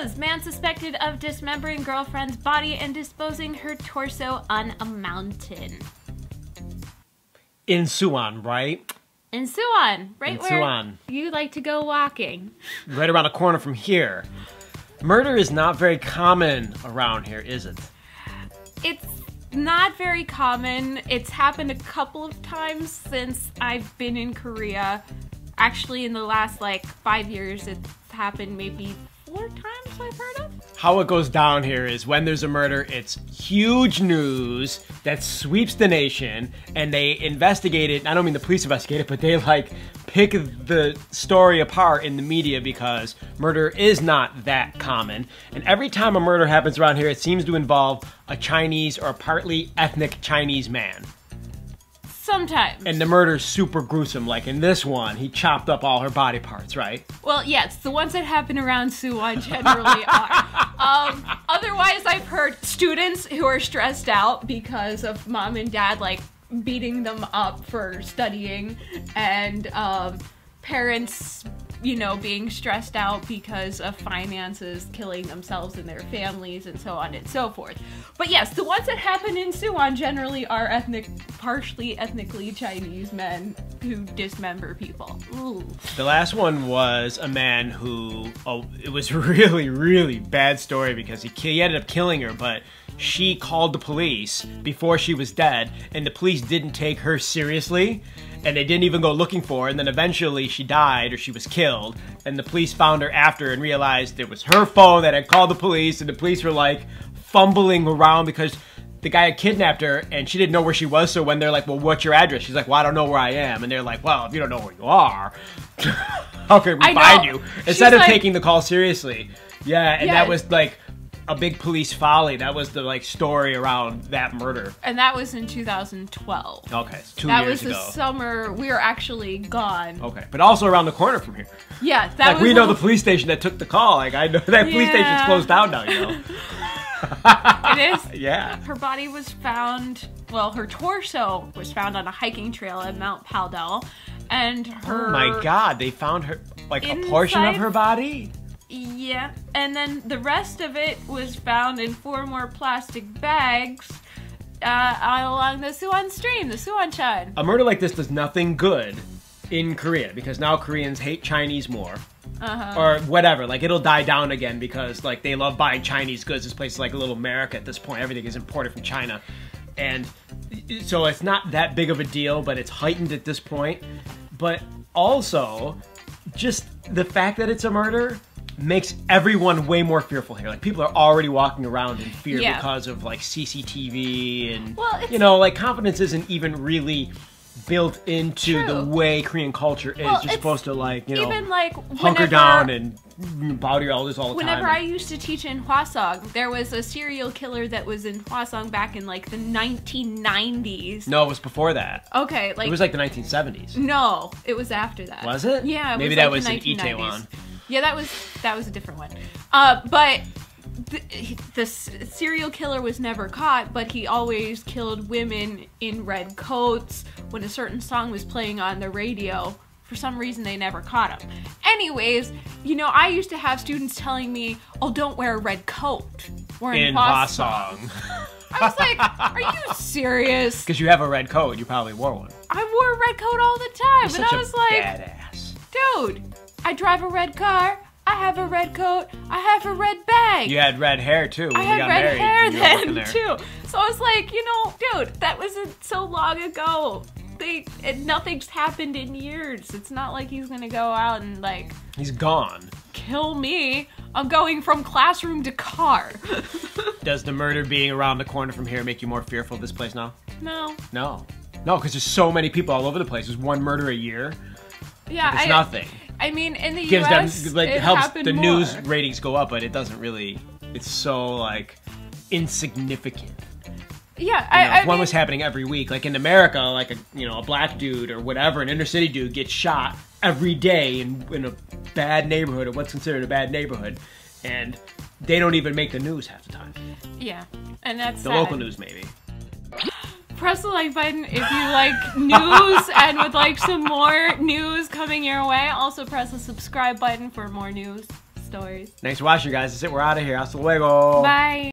news. Man suspected of dismembering girlfriend's body and disposing her torso on a mountain. In Suwon, right? In Suwon, right In where Suwon. you like to go walking. Right around the corner from here. Murder is not very common around here, is it? It's not very common. It's happened a couple of times since I've been in Korea. Actually, in the last, 5 years, it's happened maybe 4 times I've heard of. How it goes down here is when there's a murder, it's huge news that sweeps the nation, and they investigate it. I don't mean the police investigate it, but they pick the story apart in the media because murder is not that common. And every time a murder happens around here, it seems to involve a Chinese or a partly ethnic Chinese man. Sometimes. And the murder's super gruesome. Like in this one, he chopped up all her body parts, right? Well, yes, the ones that happen around Suwon generally are. Otherwise, I've heard students who are stressed out because of mom and dad, beating them up for studying, and parents, being stressed out because of finances, killing themselves and their families, and so on and so forth. But yes, the ones that happen in Suwon generally are partially ethnically Chinese men who dismember people. Ooh. The last one was a man who, it was really, really bad story because he ended up killing her, but she called the police before she was dead, and the police didn't take her seriously, and they didn't even go looking for her, and then eventually she died, or she was killed, and the police found her after and realized it was her phone that had called the police, and the police were, fumbling around because the guy had kidnapped her, and she didn't know where she was, so when they're like, well, what's your address? She's like, well, I don't know where I am, and they're like, well, if you don't know where you are, how can we find you? Instead of taking the call seriously. Yeah, and that was, a big police folly. That was the story around that murder. And that was in 2012. Okay, it's 2 that years was ago. the summer we were actually gone. Okay, but also around the corner from here. Yeah, that was we know the police station that took the call. I know that police station's closed down now. It is. Yeah. Her body was found. Well, her torso was found on a hiking trail at Mount Paldel, and her. Oh my God! They found her a portion of her body. Yeah, and then the rest of it was found in 4 more plastic bags along the Suwon stream, the Suwon-chan. A murder like this does nothing good in Korea because now Koreans hate Chinese more. Or whatever, it'll die down again because, they love buying Chinese goods. This place is like a little America at this point. Everything is imported from China. And so it's not that big of a deal, but it's heightened at this point. But also, just the fact that it's a murder makes everyone way more fearful here. People are already walking around in fear because of, CCTV and, confidence isn't even really built into the way Korean culture is. You're supposed to, even hunker down and bow to your elders all the time. Whenever I used to teach in Hwasong, there was a serial killer that was in Hwasong back in, the 1990s. No, it was before that. Okay, it was, the 1970s. No, it was after that. Was it? Yeah, maybe that was in Itaewon. Yeah, that was a different one. But the serial killer was never caught, but he always killed women in red coats when a certain song was playing on the radio. For some reason, they never caught him. Anyways, I used to have students telling me, oh, don't wear a red coat. We're in Hwasong. I was like, are you serious? Because you have a red coat. You probably wore one. I wore a red coat all the time. You're and such I was a like, badass. Dude, I drive a red car. I have a red coat. I have a red bag. You had red hair, too, when I we had got red married. hair then, too. So I was like, dude, that wasn't so long ago. Nothing's happened in years. It's not like he's gonna go out and, He's gone. Kill me. I'm going from classroom to car. Does the murder being around the corner from here make you more fearful of this place now? No. No. No, because there's so many people all over the place. There's one murder a year. Yeah, it's nothing. I mean, in the US, it helps the more. News ratings go up, but it doesn't really. It's so insignificant. Yeah, if one was happening every week, in America, a black dude or whatever, an inner city dude gets shot every day in a bad neighborhood or what's considered a bad neighborhood, and they don't even make the news half the time. Yeah, and that's the sad. local news maybe. Press the like button if you like news and would like some more news coming your way. Also press the subscribe button for more news. stories. Thanks for watching, guys. That's it. We're out of here. Hasta luego. Bye.